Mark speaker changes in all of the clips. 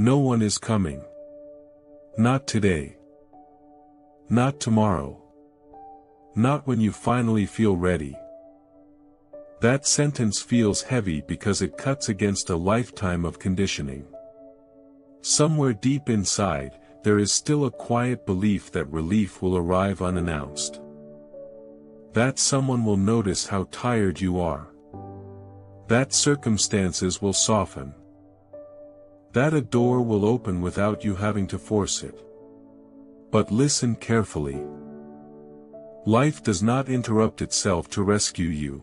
Speaker 1: No one is coming. Not today. Not tomorrow. Not when you finally feel ready. That sentence feels heavy because it cuts against a lifetime of conditioning. Somewhere deep inside, there is still a quiet belief that relief will arrive unannounced. That someone will notice how tired you are. That circumstances will soften. That a door will open without you having to force it. But listen carefully. Life does not interrupt itself to rescue you.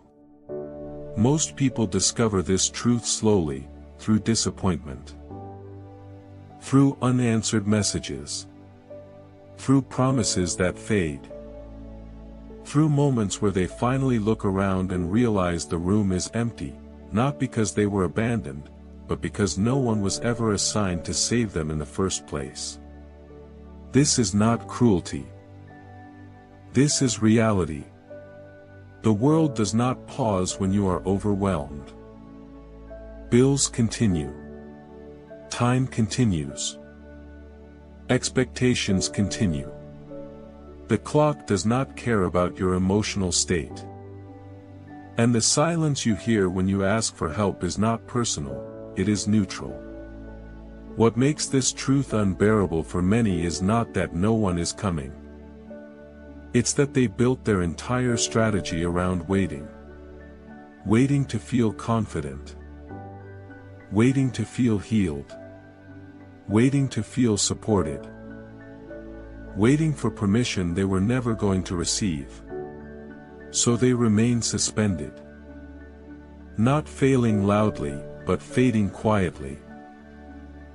Speaker 1: Most people discover this truth slowly, through disappointment. Through unanswered messages. Through promises that fade. Through moments where they finally look around and realize the room is empty, not because they were abandoned, but because no one was ever assigned to save them in the first place. This is not cruelty. This is reality. The world does not pause when you are overwhelmed. Bills continue. Time continues. Expectations continue. The clock does not care about your emotional state. And the silence you hear when you ask for help is not personal. It is neutral. What makes this truth unbearable for many is not that no one is coming. It's that they built their entire strategy around waiting. Waiting to feel confident. Waiting to feel healed. Waiting to feel supported. Waiting for permission they were never going to receive. So they remain suspended. Not failing loudly, but fading quietly.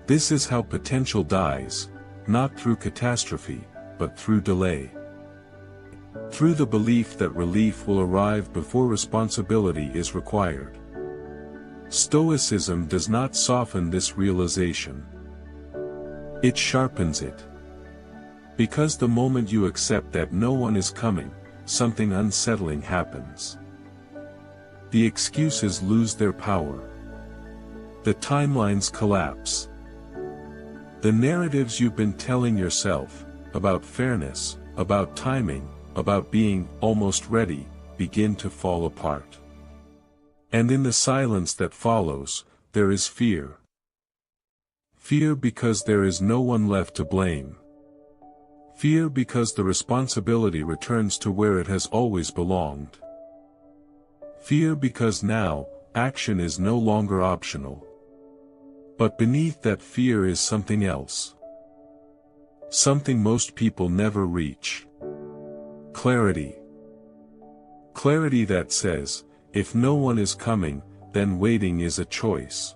Speaker 1: This is how potential dies, not through catastrophe, but through delay. Through the belief that relief will arrive before responsibility is required. Stoicism does not soften this realization. It sharpens it. Because the moment you accept that no one is coming, something unsettling happens. The excuses lose their power. The timelines collapse. The narratives you've been telling yourself, about fairness, about timing, about being almost ready, begin to fall apart. And in the silence that follows, there is fear. Fear because there is no one left to blame. Fear because the responsibility returns to where it has always belonged. Fear because now, action is no longer optional. But beneath that fear is something else. Something most people never reach. Clarity. Clarity that says, if no one is coming, then waiting is a choice.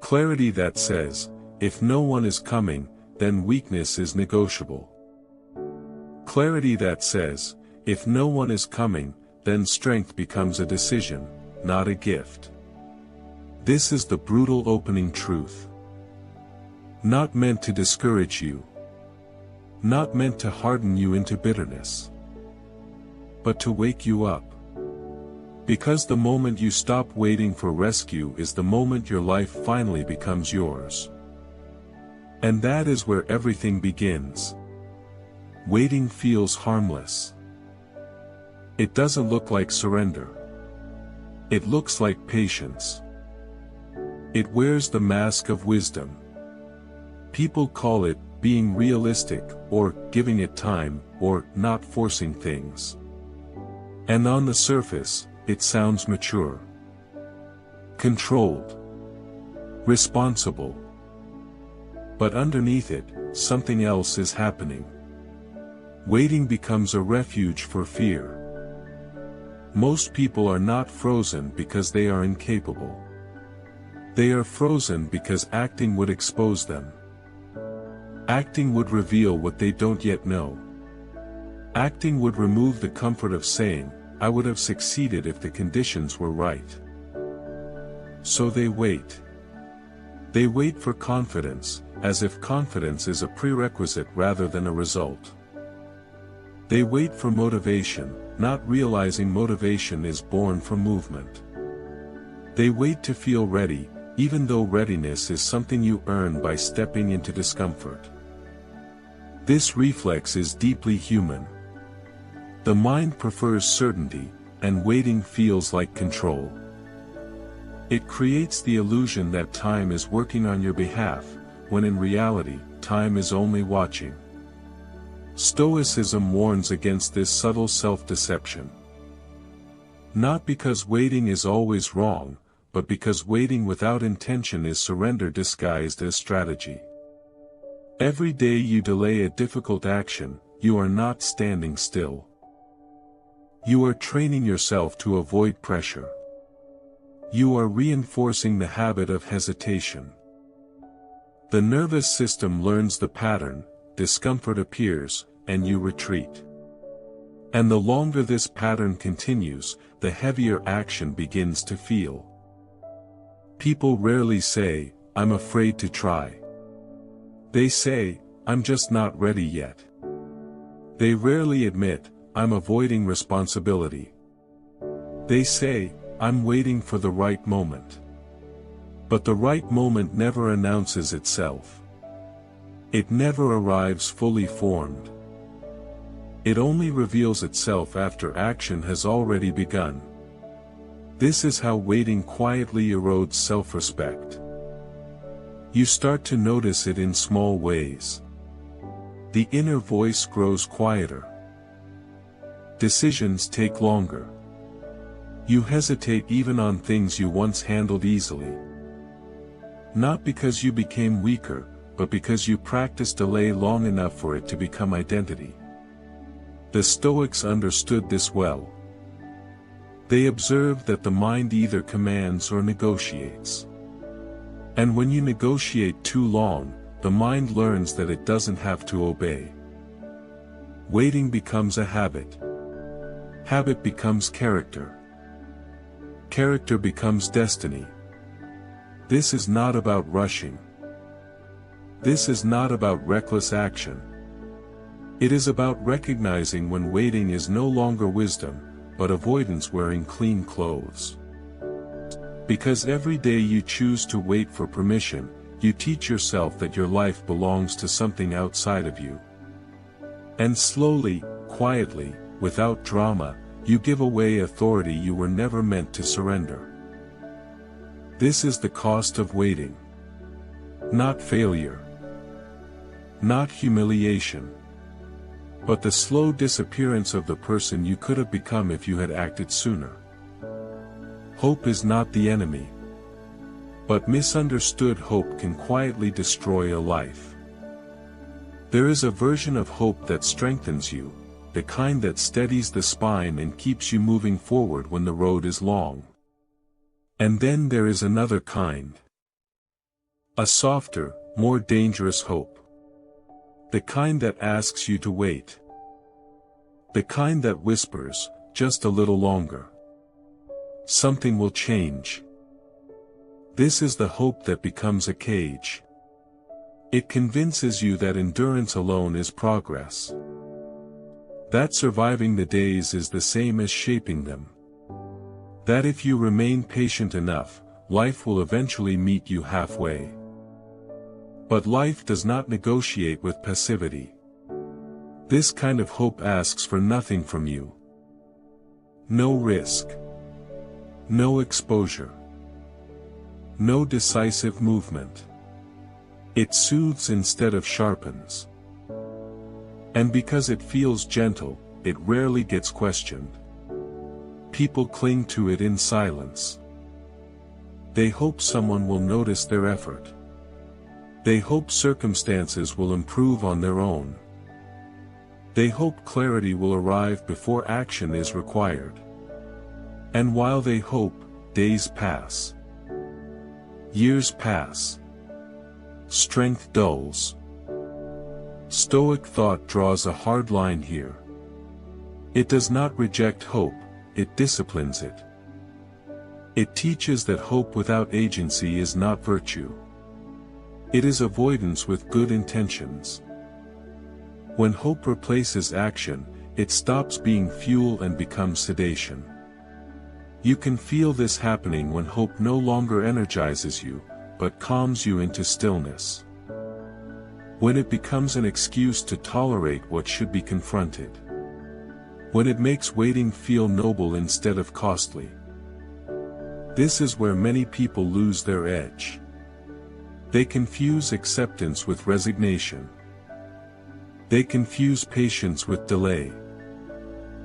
Speaker 1: Clarity that says, if no one is coming, then weakness is negotiable. Clarity that says, if no one is coming, then strength becomes a decision, not a gift. This is the brutal opening truth. Not meant to discourage you. Not meant to harden you into bitterness. But to wake you up. Because the moment you stop waiting for rescue is the moment your life finally becomes yours. And that is where everything begins. Waiting feels harmless. It doesn't look like surrender. It looks like patience. It wears the mask of wisdom. People call it being realistic, or giving it time, or not forcing things. And on the surface, it sounds mature. Controlled. Responsible. But underneath it, something else is happening. Waiting becomes a refuge for fear. Most people are not frozen because they are incapable. They are frozen because acting would expose them. Acting would reveal what they don't yet know. Acting would remove the comfort of saying, I would have succeeded if the conditions were right. So they wait. They wait for confidence, as if confidence is a prerequisite rather than a result. They wait for motivation, not realizing motivation is born from movement. They wait to feel ready, even though readiness is something you earn by stepping into discomfort. This reflex is deeply human. The mind prefers certainty, and waiting feels like control. It creates the illusion that time is working on your behalf, when in reality, time is only watching. Stoicism warns against this subtle self-deception. Not because waiting is always wrong, but because waiting without intention is surrender disguised as strategy. Every day you delay a difficult action, you are not standing still. You are training yourself to avoid pressure. You are reinforcing the habit of hesitation. The nervous system learns the pattern, discomfort appears, and you retreat. And the longer this pattern continues, the heavier action begins to feel. People rarely say, "I'm afraid to try." They say, "I'm just not ready yet." They rarely admit, "I'm avoiding responsibility." They say, "I'm waiting for the right moment." But the right moment never announces itself. It never arrives fully formed. It only reveals itself after action has already begun. This is how waiting quietly erodes self-respect. You start to notice it in small ways. The inner voice grows quieter. Decisions take longer. You hesitate even on things you once handled easily. Not because you became weaker, but because you practiced delay long enough for it to become identity. The Stoics understood this well. They observed that the mind either commands or negotiates. And when you negotiate too long, the mind learns that it doesn't have to obey. Waiting becomes a habit. Habit becomes character. Character becomes destiny. This is not about rushing. This is not about reckless action. It is about recognizing when waiting is no longer wisdom, but avoidance wearing clean clothes. Because every day you choose to wait for permission, you teach yourself that your life belongs to something outside of you. And slowly, quietly, without drama, you give away authority you were never meant to surrender. This is the cost of waiting. Not failure. Not humiliation. But the slow disappearance of the person you could have become if you had acted sooner. Hope is not the enemy. But misunderstood hope can quietly destroy a life. There is a version of hope that strengthens you, the kind that steadies the spine and keeps you moving forward when the road is long. And then there is another kind. A softer, more dangerous hope. The kind that asks you to wait. The kind that whispers, just a little longer. Something will change. This is the hope that becomes a cage. It convinces you that endurance alone is progress. That surviving the days is the same as shaping them. That if you remain patient enough, life will eventually meet you halfway. But life does not negotiate with passivity. This kind of hope asks for nothing from you. No risk. No exposure. No decisive movement. It soothes instead of sharpens. And because it feels gentle, it rarely gets questioned. People cling to it in silence. They hope someone will notice their effort. They hope circumstances will improve on their own. They hope clarity will arrive before action is required. And while they hope, days pass. Years pass. Strength dulls. Stoic thought draws a hard line here. It does not reject hope, it disciplines it. It teaches that hope without agency is not virtue. It is avoidance with good intentions. When hope replaces action, it stops being fuel and becomes sedation. You can feel this happening when hope no longer energizes you, but calms you into stillness. When it becomes an excuse to tolerate what should be confronted. When it makes waiting feel noble instead of costly. This is where many people lose their edge. They confuse acceptance with resignation. They confuse patience with delay.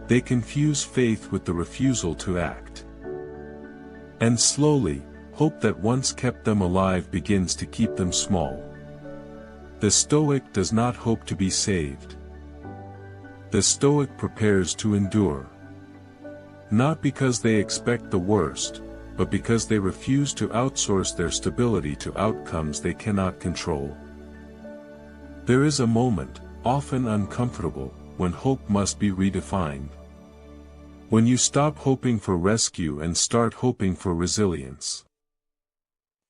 Speaker 1: They confuse faith with the refusal to act. And slowly, hope that once kept them alive begins to keep them small. The Stoic does not hope to be saved. The Stoic prepares to endure. Not because they expect the worst, but because they refuse to outsource their stability to outcomes they cannot control. There is a moment, often uncomfortable, when hope must be redefined. When you stop hoping for rescue and start hoping for resilience.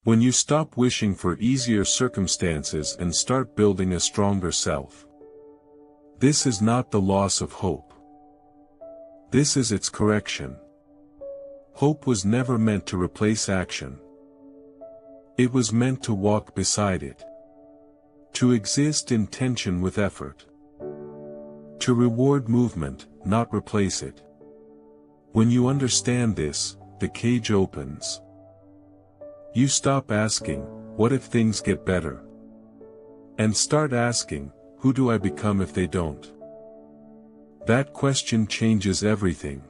Speaker 1: When you stop wishing for easier circumstances and start building a stronger self. This is not the loss of hope. This is its correction. Hope was never meant to replace action. It was meant to walk beside it. To exist in tension with effort. To reward movement, not replace it. When you understand this, the cage opens. You stop asking, what if things get better? And start asking, who do I become if they don't? That question changes everything.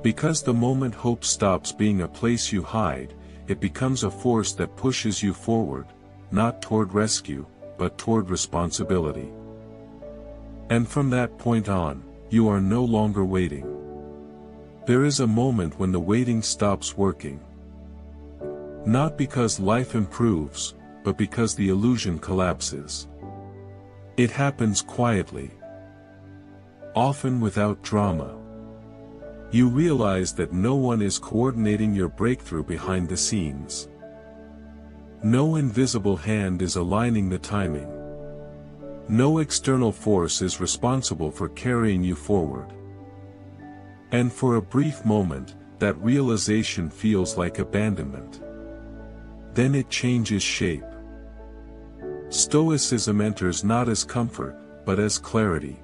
Speaker 1: Because the moment hope stops being a place you hide, it becomes a force that pushes you forward, not toward rescue, but toward responsibility. And from that point on, you are no longer waiting. There is a moment when the waiting stops working. Not because life improves, but because the illusion collapses. It happens quietly. Often without drama. You realize that no one is coordinating your breakthrough behind the scenes. No invisible hand is aligning the timing. No external force is responsible for carrying you forward. And for a brief moment, that realization feels like abandonment. Then it changes shape. Stoicism enters not as comfort, but as clarity.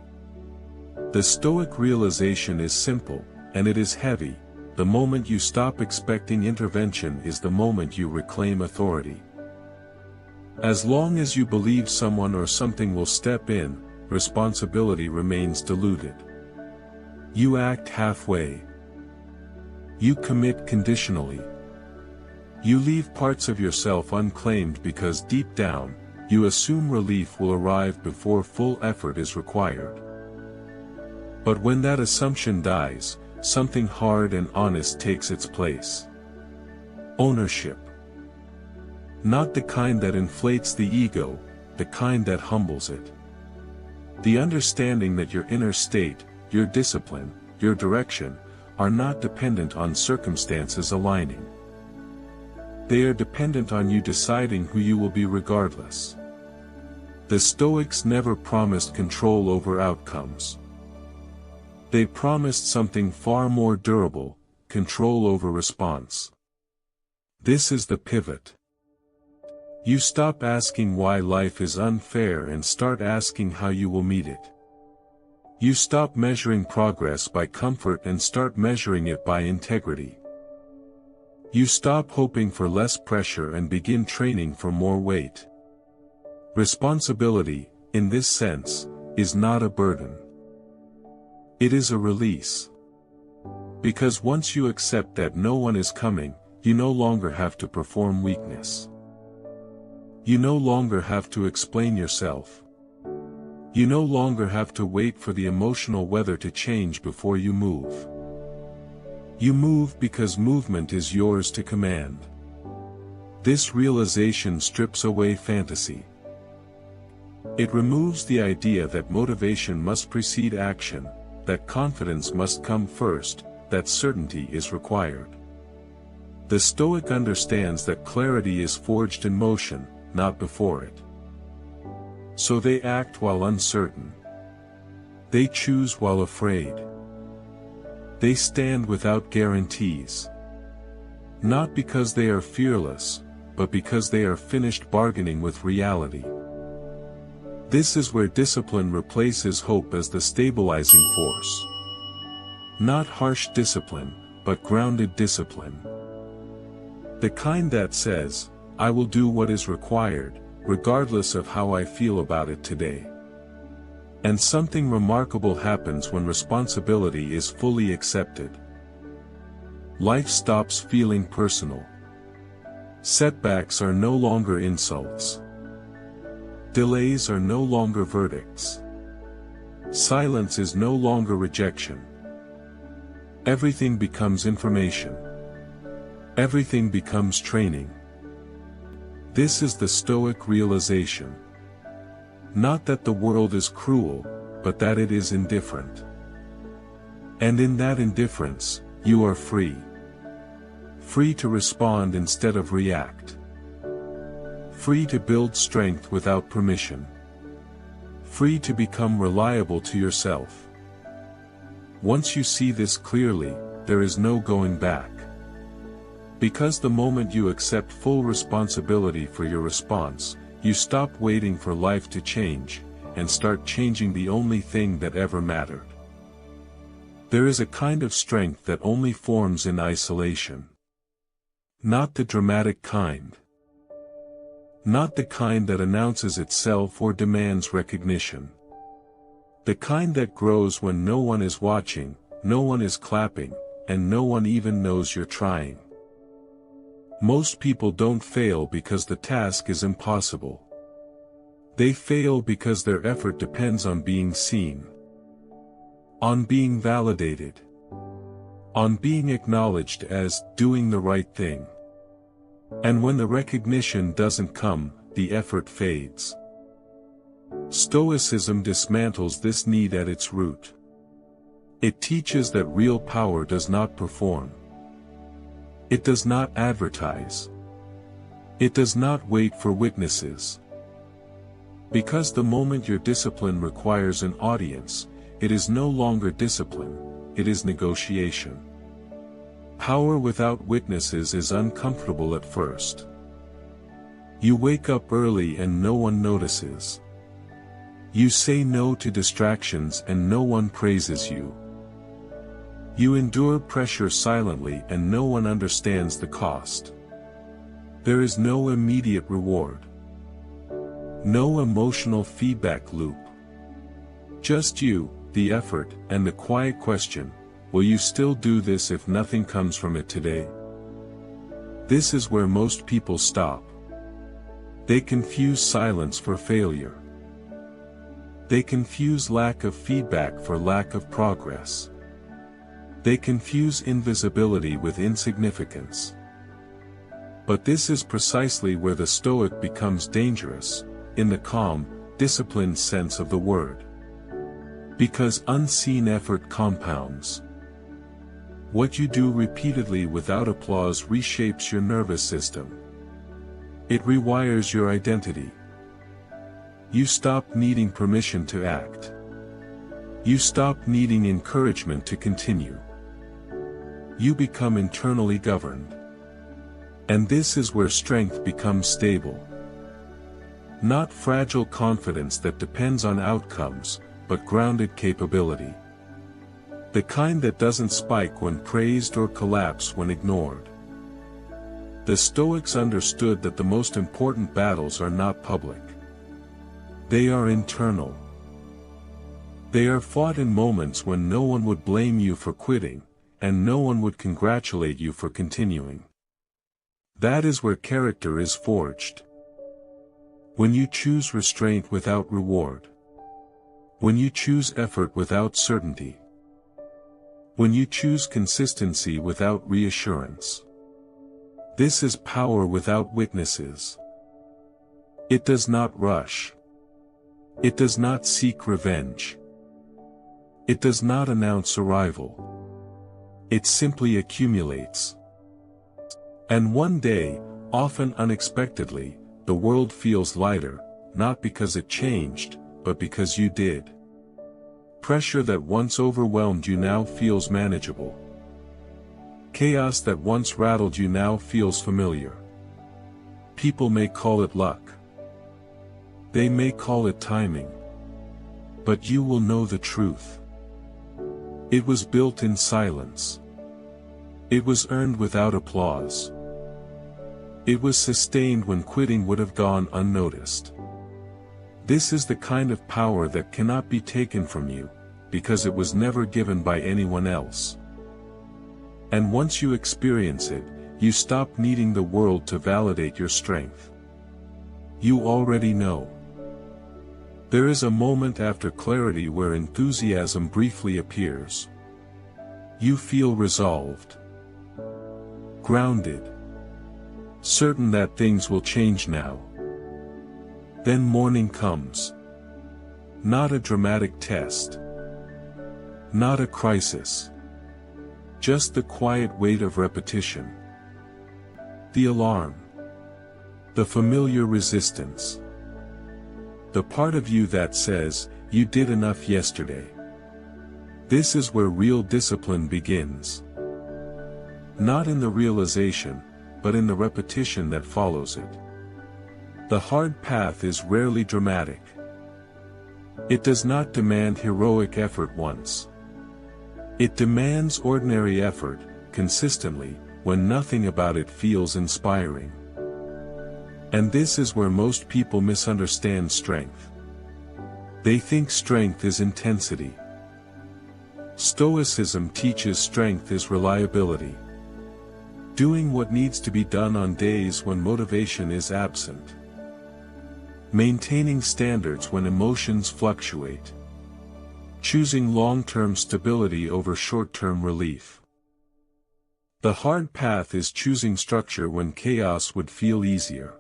Speaker 1: The Stoic realization is simple, and it is heavy. The moment you stop expecting intervention is the moment you reclaim authority. As long as you believe someone or something will step in, responsibility remains diluted. You act halfway. You commit conditionally. You leave parts of yourself unclaimed because deep down, you assume relief will arrive before full effort is required. But when that assumption dies, something hard and honest takes its place. Ownership. Not the kind that inflates the ego, the kind that humbles it. The understanding that your inner state, your discipline, your direction, are not dependent on circumstances aligning. They are dependent on you deciding who you will be regardless. The Stoics never promised control over outcomes. They promised something far more durable, control over response. This is the pivot. You stop asking why life is unfair and start asking how you will meet it. You stop measuring progress by comfort and start measuring it by integrity. You stop hoping for less pressure and begin training for more weight. Responsibility, in this sense, is not a burden. It is a release. Because once you accept that no one is coming, you no longer have to perform weakness. You no longer have to explain yourself. You no longer have to wait for the emotional weather to change before you move. You move because movement is yours to command. This realization strips away fantasy. It removes the idea that motivation must precede action, that confidence must come first, that certainty is required. The Stoic understands that clarity is forged in motion, not before it. So they act while uncertain. They choose while afraid. They stand without guarantees. Not because they are fearless, but because they are finished bargaining with reality. This is where discipline replaces hope as the stabilizing force. Not harsh discipline, but grounded discipline. The kind that says, I will do what is required, regardless of how I feel about it today. And something remarkable happens when responsibility is fully accepted. Life stops feeling personal. Setbacks are no longer insults. Delays are no longer verdicts. Silence is no longer rejection. Everything becomes information. Everything becomes training. This is the Stoic realization. Not that the world is cruel, but that it is indifferent. And in that indifference, you are free. Free to respond instead of react. Free to build strength without permission. Free to become reliable to yourself. Once you see this clearly, there is no going back. Because the moment you accept full responsibility for your response, you stop waiting for life to change, and start changing the only thing that ever mattered. There is a kind of strength that only forms in isolation. Not the dramatic kind. Not the kind that announces itself or demands recognition. The kind that grows when no one is watching, no one is clapping, and no one even knows you're trying. Most people don't fail because the task is impossible. They fail because their effort depends on being seen. On being validated. On being acknowledged as doing the right thing. And when the recognition doesn't come, the effort fades. Stoicism dismantles this need at its root. It teaches that real power does not perform. It does not advertise. It does not wait for witnesses. Because the moment your discipline requires an audience, it is no longer discipline, it is negotiation. Power without witnesses is uncomfortable at first. You wake up early and no one notices. You say no to distractions and no one praises you. You endure pressure silently and no one understands the cost. There is no immediate reward. No emotional feedback loop. Just you, the effort, and the quiet question, will you still do this if nothing comes from it today? This is where most people stop. They confuse silence for failure. They confuse lack of feedback for lack of progress. They confuse invisibility with insignificance. But this is precisely where the Stoic becomes dangerous, in the calm, disciplined sense of the word. Because unseen effort compounds. What you do repeatedly without applause reshapes your nervous system. It rewires your identity. You stop needing permission to act. You stop needing encouragement to continue. You become internally governed. And this is where strength becomes stable. Not fragile confidence that depends on outcomes, but grounded capability. The kind that doesn't spike when praised or collapse when ignored. The Stoics understood that the most important battles are not public. They are internal. They are fought in moments when no one would blame you for quitting, and no one would congratulate you for continuing. That is where character is forged. When you choose restraint without reward. When you choose effort without certainty. When you choose consistency without reassurance. This is power without witnesses. It does not rush. It does not seek revenge. It does not announce arrival. It simply accumulates. And one day, often unexpectedly, the world feels lighter, not because it changed, but because you did. Pressure that once overwhelmed you now feels manageable. Chaos that once rattled you now feels familiar. People may call it luck. They may call it timing. But you will know the truth. It was built in silence. It was earned without applause. It was sustained when quitting would have gone unnoticed. This is the kind of power that cannot be taken from you, because it was never given by anyone else. And once you experience it, you stop needing the world to validate your strength. You already know. There is a moment after clarity where enthusiasm briefly appears. You feel resolved, grounded, certain that things will change now. Then morning comes. Not a dramatic test. Not a crisis. Just the quiet weight of repetition. The alarm. The familiar resistance. The part of you that says, "You did enough yesterday." This is where real discipline begins. Not in the realization, but in the repetition that follows it. The hard path is rarely dramatic. It does not demand heroic effort once. It demands ordinary effort, consistently, when nothing about it feels inspiring. And this is where most people misunderstand strength. They think strength is intensity. Stoicism teaches strength is reliability. Doing what needs to be done on days when motivation is absent. Maintaining standards when emotions fluctuate. Choosing long-term stability over short-term relief. The hard path is choosing structure when chaos would feel easier.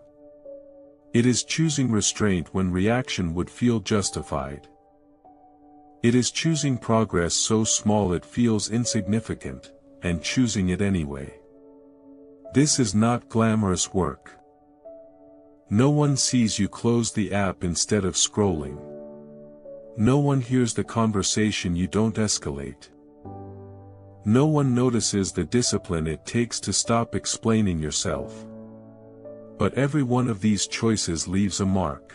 Speaker 1: It is choosing restraint when reaction would feel justified. It is choosing progress so small it feels insignificant, and choosing it anyway. This is not glamorous work. No one sees you close the app instead of scrolling. No one hears the conversation you don't escalate. No one notices the discipline it takes to stop explaining yourself. But every one of these choices leaves a mark.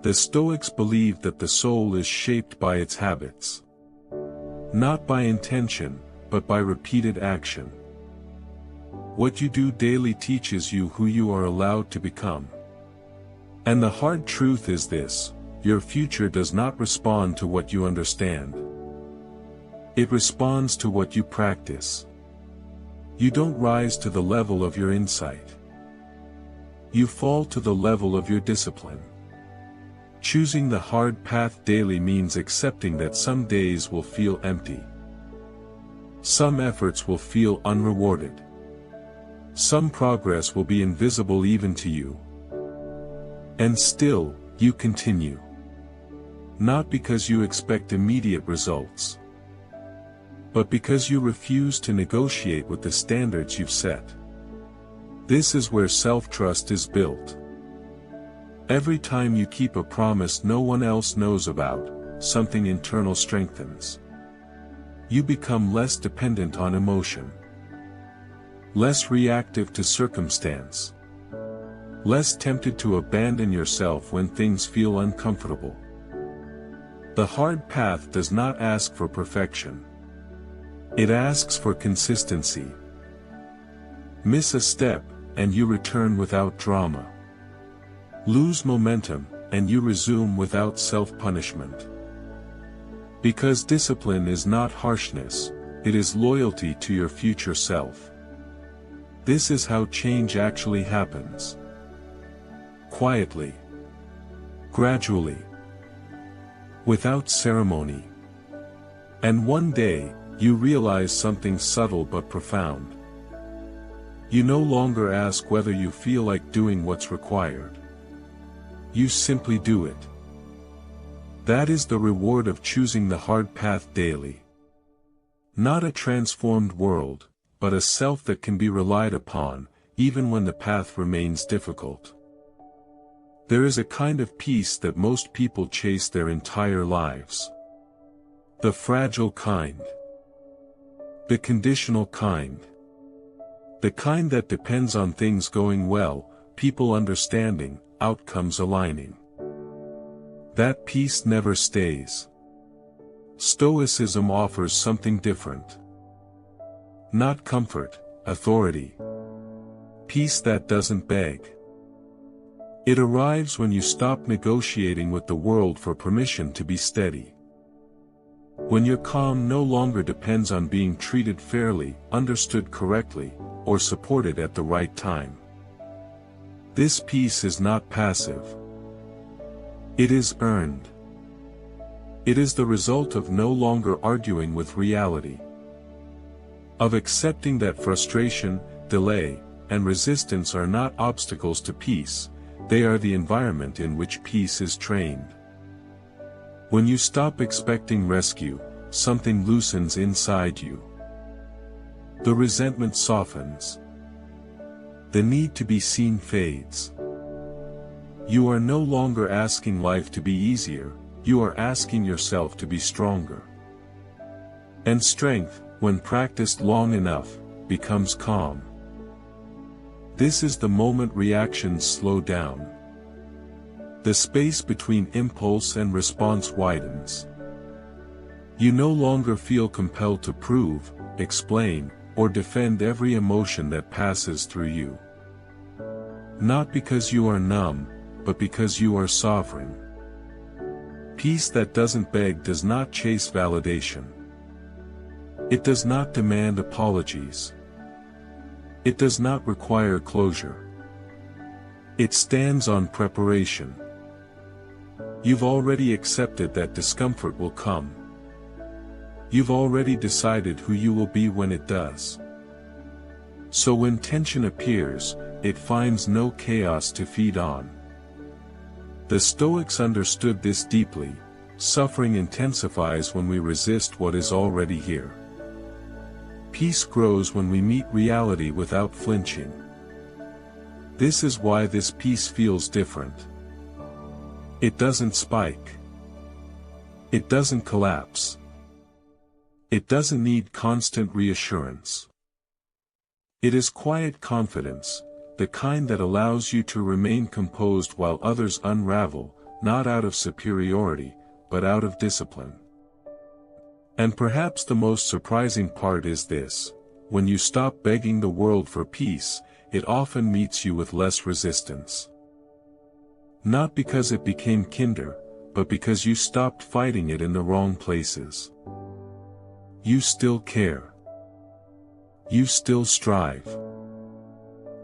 Speaker 1: The Stoics believed that the soul is shaped by its habits. Not by intention, but by repeated action. What you do daily teaches you who you are allowed to become. And the hard truth is this: your future does not respond to what you understand. It responds to what you practice. You don't rise to the level of your insight. You fall to the level of your discipline. Choosing the hard path daily means accepting that some days will feel empty. Some efforts will feel unrewarded. Some progress will be invisible even to you. And still, you continue. Not because you expect immediate results, but because you refuse to negotiate with the standards you've set. This is where self-trust is built. Every time you keep a promise no one else knows about, something internal strengthens. You become less dependent on emotion. Less reactive to circumstance. Less tempted to abandon yourself when things feel uncomfortable. The hard path does not ask for perfection. It asks for consistency. Miss a step, and you return without drama. Lose momentum, and you resume without self-punishment. Because discipline is not harshness, it is loyalty to your future self. This is how change actually happens. Quietly. Gradually. Without ceremony. And one day, you realize something subtle but profound. You no longer ask whether you feel like doing what's required. You simply do it. That is the reward of choosing the hard path daily. Not a transformed world, but a self that can be relied upon, even when the path remains difficult. There is a kind of peace that most people chase their entire lives. The fragile kind. The conditional kind. The kind that depends on things going well, people understanding, outcomes aligning. That peace never stays. Stoicism offers something different. Not comfort, authority. Peace that doesn't beg. It arrives when you stop negotiating with the world for permission to be steady. When your calm no longer depends on being treated fairly, understood correctly, or supported at the right time. This peace is not passive. It is earned. It is the result of no longer arguing with reality. Of accepting that frustration, delay, and resistance are not obstacles to peace, they are the environment in which peace is trained. When you stop expecting rescue, something loosens inside you. The resentment softens. The need to be seen fades. You are no longer asking life to be easier, you are asking yourself to be stronger. And strength, when practiced long enough, becomes calm. This is the moment reactions slow down. The space between impulse and response widens. You no longer feel compelled to prove, explain, or defend every emotion that passes through you. Not because you are numb, but because you are sovereign. Peace that doesn't beg does not chase validation. It does not demand apologies. It does not require closure. It stands on preparation. You've already accepted that discomfort will come. You've already decided who you will be when it does. So when tension appears, it finds no chaos to feed on. The Stoics understood this deeply. Suffering intensifies when we resist what is already here. Peace grows when we meet reality without flinching. This is why this peace feels different. It doesn't spike. It doesn't collapse. It doesn't need constant reassurance. It is quiet confidence, the kind that allows you to remain composed while others unravel, not out of superiority, but out of discipline. And perhaps the most surprising part is this: when you stop begging the world for peace, it often meets you with less resistance. Not because it became kinder, but because you stopped fighting it in the wrong places. You still care. You still strive.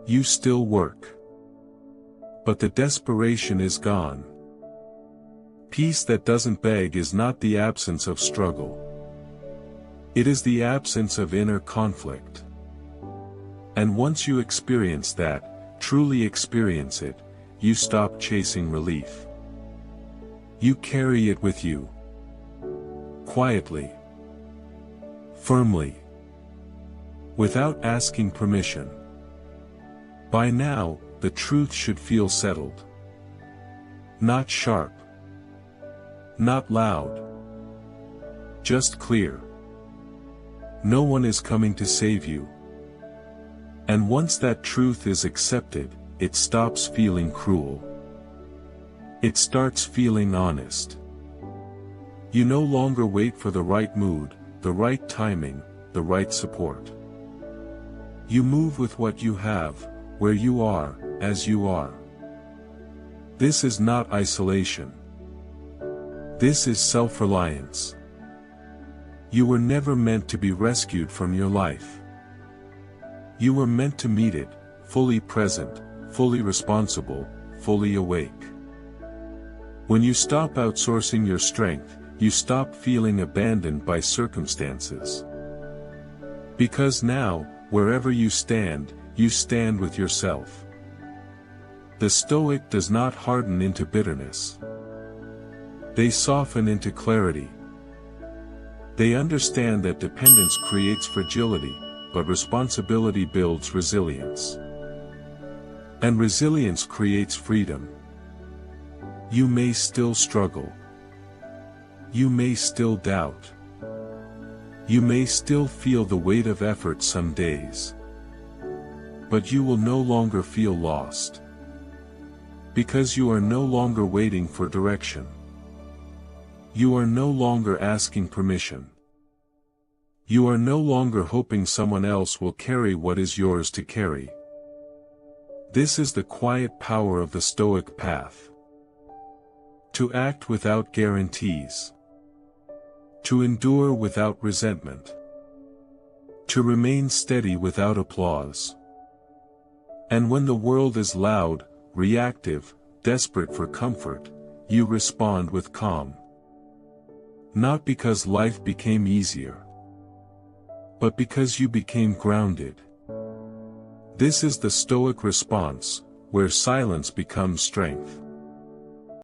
Speaker 1: You still work. But the desperation is gone. Peace that doesn't beg is not the absence of struggle. It is the absence of inner conflict. And once you experience that, truly experience it, you stop chasing relief. You carry it with you. Quietly. Firmly. Without asking permission. By now, the truth should feel settled. Not sharp. Not loud. Just clear. No one is coming to save you. And once that truth is accepted, it stops feeling cruel. It starts feeling honest. You no longer wait for the right mood, the right timing, the right support. You move with what you have, where you are, as you are. This is not isolation. This is self-reliance. You were never meant to be rescued from your life. You were meant to meet it, fully present, fully responsible, fully awake. When you stop outsourcing your strength, you stop feeling abandoned by circumstances. Because now, wherever you stand with yourself. The Stoic does not harden into bitterness. They soften into clarity. They understand that dependence creates fragility, but responsibility builds resilience. And resilience creates freedom. You may still struggle. You may still doubt. You may still feel the weight of effort some days. But you will no longer feel lost. Because you are no longer waiting for direction. You are no longer asking permission. You are no longer hoping someone else will carry what is yours to carry. This is the quiet power of the Stoic path. To act without guarantees. To endure without resentment. To remain steady without applause. And when the world is loud, reactive, desperate for comfort, you respond with calm. Not because life became easier, but because you became grounded. This is the Stoic response, where silence becomes strength.